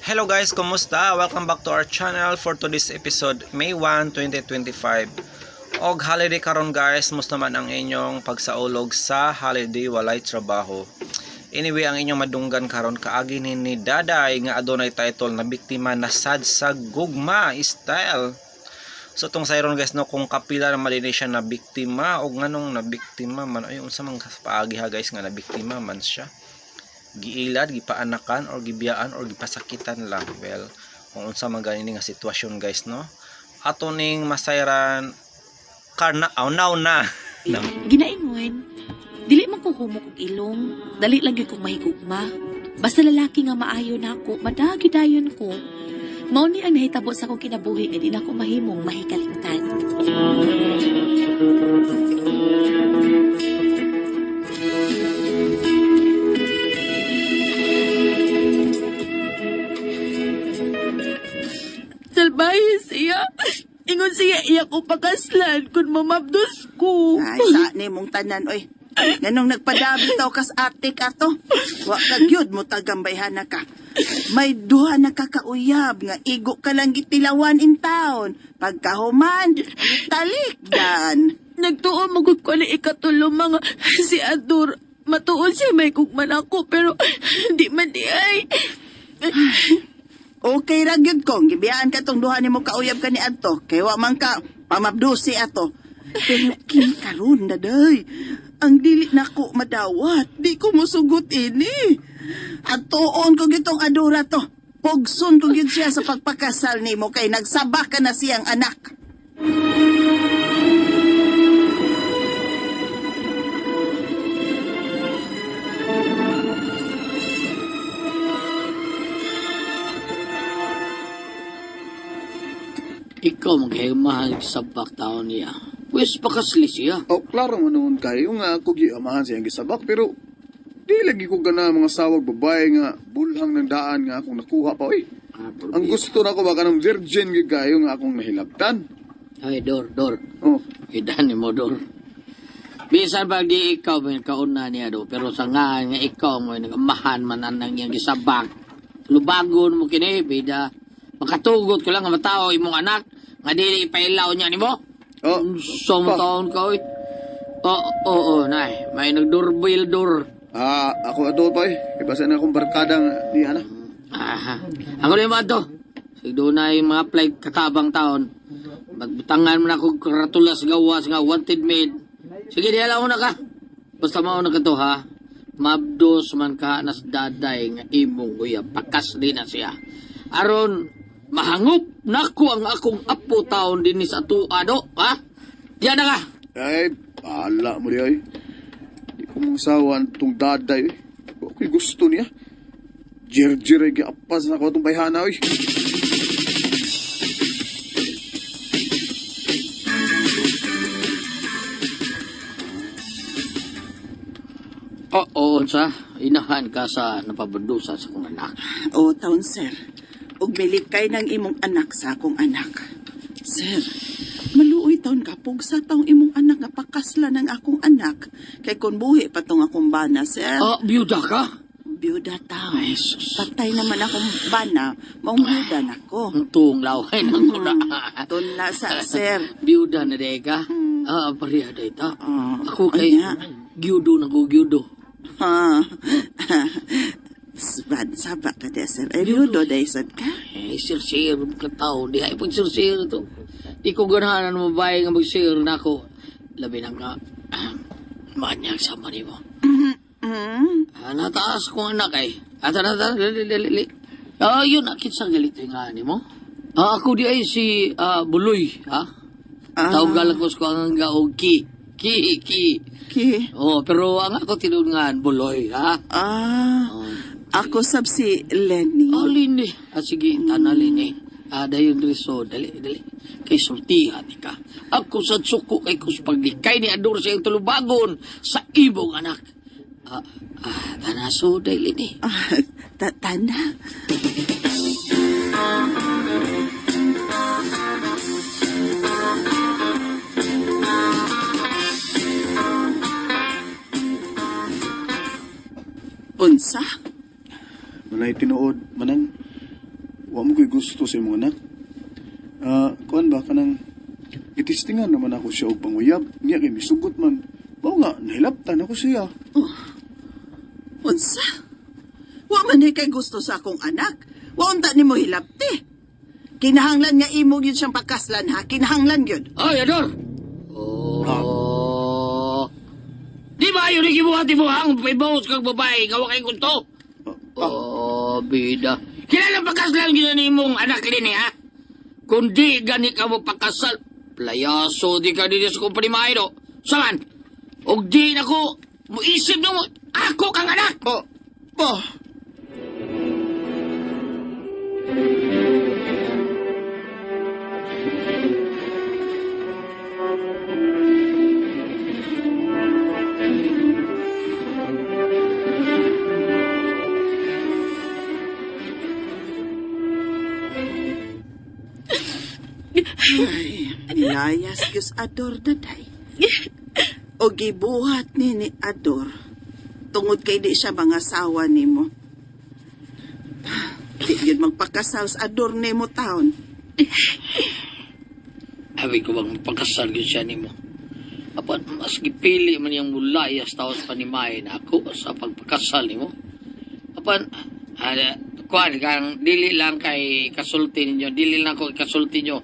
Hello guys, kumusta? Welcome back to our channel for today's episode, May 1, 2025. Og holiday karon guys, musta man ang inyong pagsaulog sa holiday walay trabaho. Anyway, ang inyong madunggan karon kaagi ni Daday nga adunay title na biktima na sad sa gugma style. So tong sayron guys no, kung kapila na malini siya na biktima og nganong na biktima man ay unsa man paagi ha guys nga na biktima man siya. Giilad, gipaanakan or gibiyaan or gipasakitan lang. Well, kung unsa man ganini nga sitwasyon guys no. Ato ning masayran karna now na. Ginaingon, dili man ko humok og ilong, dali lang gyud kong mahigugma. Basta lalaki nga maayo nako, madagi dayon ko. Mao ni ang nahitabo sa akong kinabuhi nga di na ko mahimong mahikalingtan. Salbahe siya. Ingon siya iya ko pakaslan kung mamabdos ko. Ay, sa ni mong tanan, oy. Ganong nagpadabi taw kas atik ato. Wa ka gyud mo tagambayhan na ka. May duha na kakauyab nga igo ka lang gitilawan in town. Pagkahuman, talikdan. Nagtuon magod ko na ikatulo mga si Ador. Matuon siya may kugman ako pero di man di ay. Okay ra gyud kong gibiyaan ka tong duha nimo kauyab ka ni adto. Kay wa man ka pamabdusi ato. Pero kini karon na day. Ang dili nako madawat, di ko musugot ini. At tuon ko gitong adura to. Pugson ko gyud siya sa pagpakasal nimo kay nagsabak ka na siyang anak. Ikaw maghimahal sa baktaon niya. Pwes pakasli siya. Oh, klaro mo noon kayo nga ako giamahan siyang gisabak pero di lagi ko gana mga sawag babae nga bulhang ng daan nga akong nakuha pa oy. Ang gusto na ko baka ng virgin gid kayo nga akong nahilabtan. Ay, Dor. Oh, Idan mo, Dor. Bisan ba di ikaw may kauna niya do, pero sa nga ikaw mo nagamahan man ang iyang gisabak. Lubagon mo kini, bida. Makatugot ko lang nga matao imong anak nga dili ipailaw niya nimo. oh, Song taon ka oy. Oo, nay. May nagdurbil dor. ako ato pa Ibasa na akong barkada nga ni ana. Aha. Ako rin ba ito? Sigdo na yung mga apply katabang taon. Magbutangan mo na kong karatulas gawas nga wanted maid. Sige, di alam mo na ka. Basta mauna ka to ha. Mabdos man ka nas daday nga imong kuya. Pakas din na siya. Aron, mahangop nako ang akong apo taon din sa tuado, ha? Diyan na ka. Ay, pala mo di ay. Di ko masawan tong daday. Okay, gusto niya. Jir-jir ay giapas na ko itong bayhana oy. Oo, sa inahan ka sa napabandusa sa kong anak. O taon sir, ug milikay ng imong anak sa akong anak. Sir, maluoy taon kapog sa taong imong anak nga pakasla ng akong anak. Kay kun buhi pa tong akong bana, sir. Biyuda ka? Byuda taon. Ay, sus. Patay naman akong bana, maong byuda na ko. Ang tuong laway ng muna. Doon na sa sir. Biyuda na day ka? Pariya day ta. Ako kay Anya. gyudo na ko gyudo. Ha. Sabak ka de, sir. Ay, byudo day sad ka. Sir ka tao. Di ay pag sir to. Di ko ganahan mo babae nga mag-sir na ako. Labi na nga. Manyag sa mani mo. Nataas kong anak ay. Dali. Yun, akit sa galit nga ni mo. Ako di ay si Buloy, ha? Tawag ko sa ang gaog Ki. Pero ang ako tinungan, Buloy, ha? Ako sab si Lenny. Lini. Sige, tana Lini. Dayon riso, dali. Kay sultihan ka. Ako sa suko kay kus paglikay ni Ador sa iyong tulubagon sa ibong anak. Tana so, dali Lini. Tanda. Unsa? Manay tinuod, manan. wa mo ko'y gusto sa imong anak. Kuan ba ka nang itistingan naman ako siya og panguyab. Niya kay misugot man. Bao nga, nahilaptan ako siya. Unsa? Wa man ni kay gusto sa akong anak. Wa unta nimo hilapti. Kinahanglan nga imo gyud siyang pakaslan ha. Kinahanglan gyud. Ay, Ador! Oh. Di ba yun ikibuhati mo ang paibawas kang babae, gawa kay kunto? Oh, bida. Kilala pakaslan gina mong anak din ha? Kundi gani ka mo pakasal, playaso di ka din sa kumpani maayro. Saman, og di na ko, muisip nung ako kang anak. Pa! Ay, nilayas gyud Ador daday. O gibuhat ni Ador. Tungod kay di siya mga asawa nimo. Di gyud magpakasal sa Ador nimo taon. Abi ko bang magpakasal yun siya ni mo. Apan, mas gipili man yung mulayas taos panimahin ako sa pagpakasal ni mo. Apan, kuhan kang dili lang kay kasulti ninyo, dili lang ko kasulti nyo.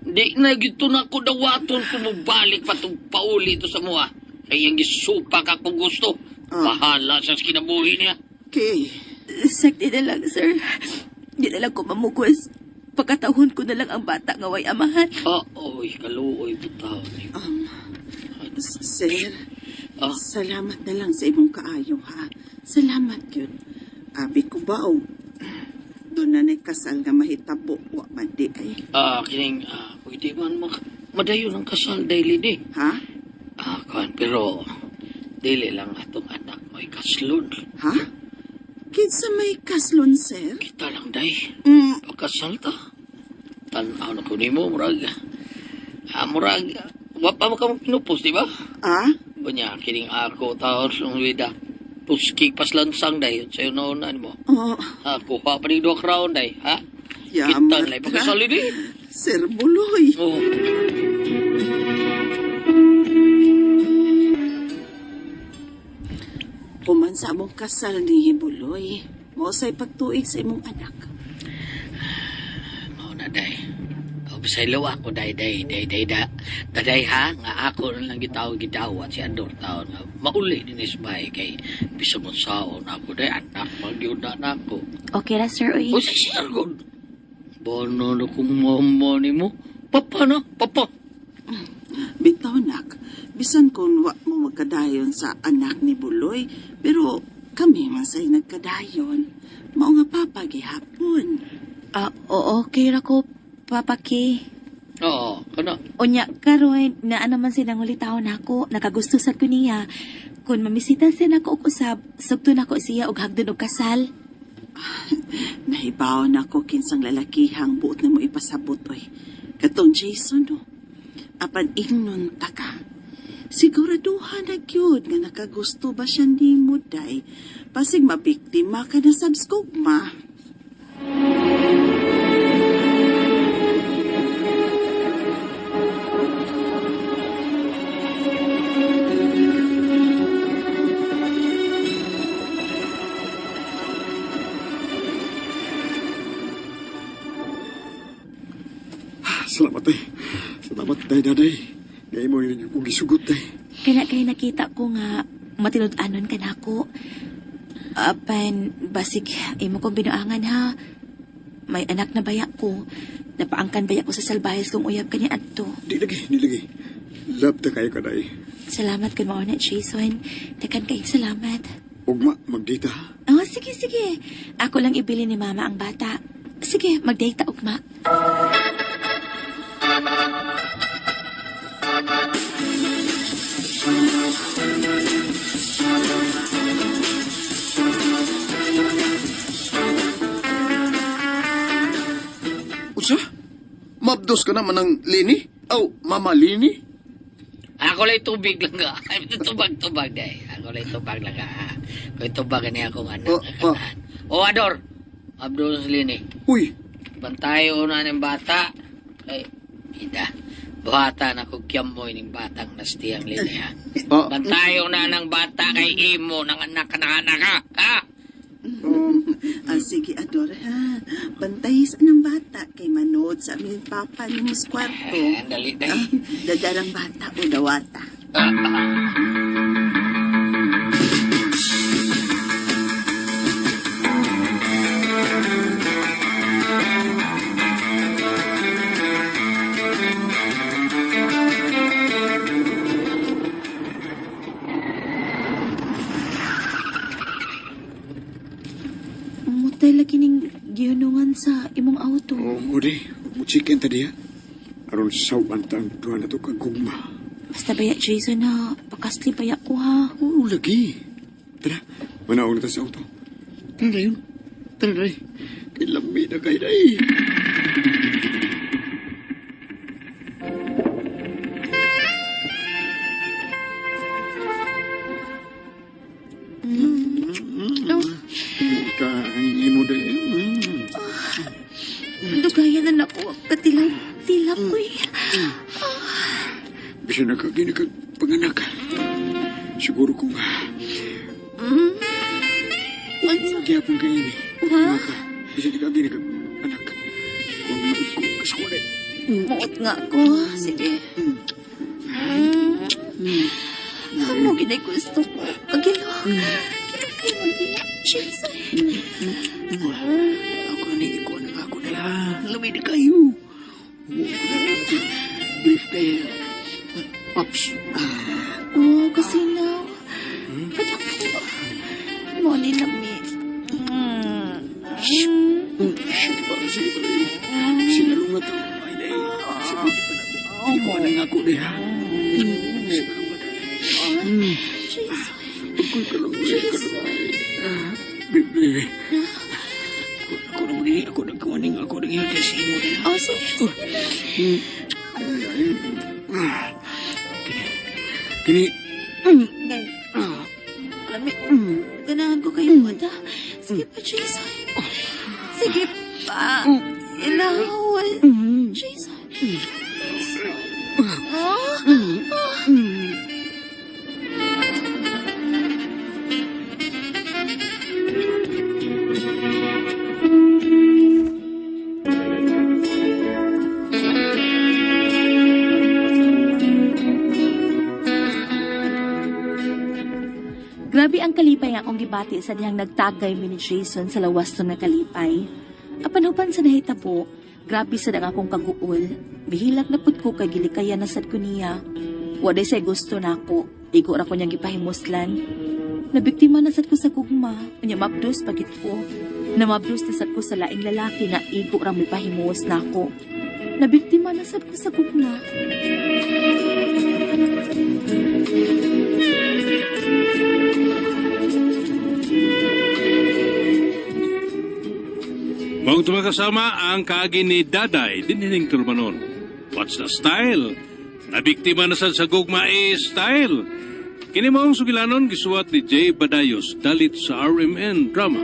Di na gito na ko dawaton kung mabalik pa itong pauli ito sa mua. Kaya yung gisupa ka kung gusto. Bahala sa kinabuhi niya. Okay. Sakti na lang, sir. Di na lang ko mamukos. Pagkatahon ko na lang ang bata nga way amahan. Oy, kaluoy bitaw ni. Sir, Ah. salamat na lang sa imong kaayo ha. Salamat yun. Abi ko ba o doon na kasal nga mahitabo wa man di ay. Kining, pwede man madayon ang kasal daily di. Ha? Kuhan, pero dili lang atong anak mo ikaslon. Ha? Kinsa may kaslon, sir? Kita lang day. Mm, Pagkasal ta. Tanaw na ko ni mo, murag. Murag. Wapa mo ka mong pinupos, di ba? ah? Bunya, kining ako, taon sa wida. Puskig paslansang day. Sa'yo naunan mo. Oh, Kuha pa ni Doc Round day, ha? yaman Kita lang, pagkasal di. Sir Buloy. Oh. Human sa among kasal ni Buloy. Mo say pagtuig sa imong anak. Mao na day. Bisay lawa ko day daday ha nga ako na lang gitawat si Ador taon nga mauli din isbay kay bisa mo saon ako day anak magyud na nako. Okay ra, sir. Uy. O si Sirgon. Bono na kung mama ni mo. Papa na, papa. Bitaw nak, bisan kung wa mo magkadayon sa anak ni Buloy, pero kami man say nagkadayon. Mao nga papa gihapon. Oo, okay ra ko, papaki. Oo, kana. Unya, karoy, naa naman sinangulitaw na ako, nakagusto sa kuniya. Kung mamisita siya na ko usab, sugto na ko siya og hagdon og kasal. Nahibaw na ko kinsang lalakihang buot na mo ipasabot oy. Katong Jason no. Apan ingnon ta ka. Siguraduhan na gyud nga nakagusto ba siya nimo day. Pasig mabiktima ka na sa skugma. Salamat tay. Salamat tay, daday. Ngayon mo yun yung gisugot tay. Kaya nakita ko nga matinud-anon ka na ako. Apan, basig, imo kong binuangan ha. May anak na baya ko. Napaangkan baya ko sa salbayas kung uyab ka ni Adto. Di lagi. Love ta kayo kaday. Salamat kay mao na, Jason. Takan kay salamat. Ugma, magdita. Oh, sige. Ako lang ibili ni Mama ang bata. Sige, mag-date ta, ugma. Usa? Mabdos ka naman ng Lini? Aw, Mama Lini? Ako lang tubig lang ka. Ay, tubag day. Ako lang tubag lang ka. Kung tubag ni akong anak. Oh. O Ador. Abdul Salini. Uy, Bantayo na ng bata. Ay, ida. Buhata na kong kiyamoy ng batang nastiyang lilihan. Ah, Bantayo na ng bata kay imo ng anak na anak ka. Ha? Sige, Ador, ha? Bantay sa ng bata kay manood sa aming papa ni Miss Kwarto. Dali, dali. Dadarang bata o dawata. Mutay lagi ning gihunungan sa imong auto. Oh, mudi. Muchikin tadi ya. Aron sawan tang tuan na to kagugma. Basta baya, Jason, ha? Pakasli baya ko, ha? Oh, lagi. Tara, manaog na ta sa auto. Tara na yun. Tara na. Kilami na kayo na eh. Kain mo dahil. Dugayan na ako. Katilang-tilap ko, eh. Bisa na kagini kag panganak. Siguro kung Unsa? gyapon kayo ni. Ha? Maka, bisa na kagini kag anak. Kung maiko kaskulit. Muot nga ako. Sige. Amo ginay gusto ko. Kagilo. Kinakay mo din. Jason. Ako ni iko na ako na. Lamay na kayo. Brief kayo. Pops. Oh, kasi now. Padak ko. Mo ni lami. Sige pa. Sinalungat ako. Ay, day. Sabi pa na ako. Iko na nga ako na. Jason. Ako kalungay. Baby. Ako naman ini. Ako nagkawaning. Ako nag-ihagas mo na. Oh, sige. Kini. Ngay. Lami. Ganahan ko kayo, mata. Sige pa, Jason. Sige pa. Ilawan. Jason. Oh. Grabe ang kalipay nga akong gibati sa dihang nagtagay mi ni Jason sa lawas to na kalipay. Apan hupan sa nahitabo, grabe sa dang akong kaguol. Bihilak na pud ko kay gilikaya na sad ko niya. Waday say gusto na ako, igo ra ko niyang gipahimuslan. Nabiktima na sad ko sa gugma, unya mabdos pagit ko. Namabdos na sad ko sa laing lalaki nga igo ra mipahimuos na ako. Nabiktima na sad ko sa gugma. Mga tumakasama ang kaagi ni Daday dinining turmanon. What's the style? Nabiktima na sad sa gugma style. Kini mo ang sugilanon gisuwat ni Jay Badayos dalit sa RMN drama.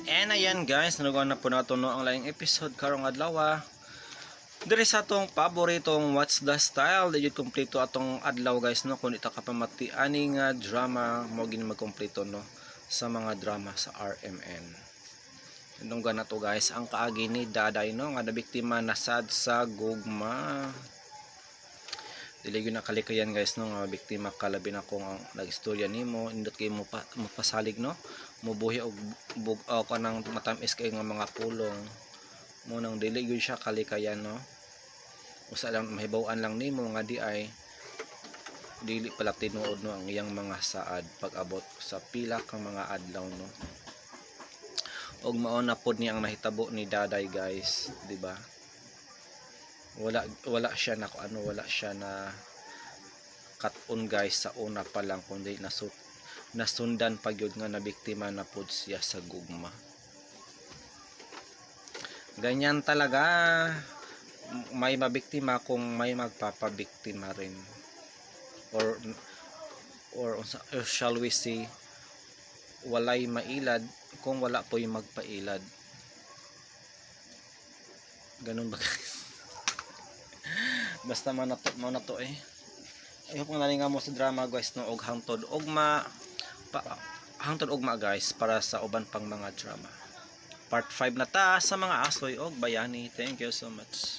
And ayan guys, nalugan na po nato no ang laing episode karong adlaw. Diri sa atong paboritong What's the Style, digit kompleto atong adlaw guys no, kung ita ka pamati ani nga drama mo gini magkompleto no sa mga drama sa RMN. Nung na to guys, ang kaagi ni Daday no nga nabiktima na sad sa gugma. Dili gyud nakalikayan guys no nga biktima kalabi na kung ang nagistorya nimo indot kay mo pasalig no. Mubuhi og kanang matamis kay nga mga pulong. Mo nang dili gyud siya kalikayan no. Usa lang mahibaw-an lang nimo nga di ay dili pala tinuod no ang iyang mga saad pag-abot sa pila kang mga adlaw no. Og mao na pod ni ang nahitabo ni Daday guys, di ba? Wala siya na wala siya na cut-on guys sa una pa lang kundi nasundan pag yun nga nabiktima na pod siya sa gugma. Ganyan talaga, may mabiktima kung may magpapabiktima rin. Or shall we say walay mailad kung wala po yung magpailad. Ganun ba guys? Basta mo na to eh. I hope nga nalinga mo sa drama guys no, og hangtod ugma guys para sa uban pang mga drama. Part 5 na ta sa mga asoy og bayani. Thank you so much.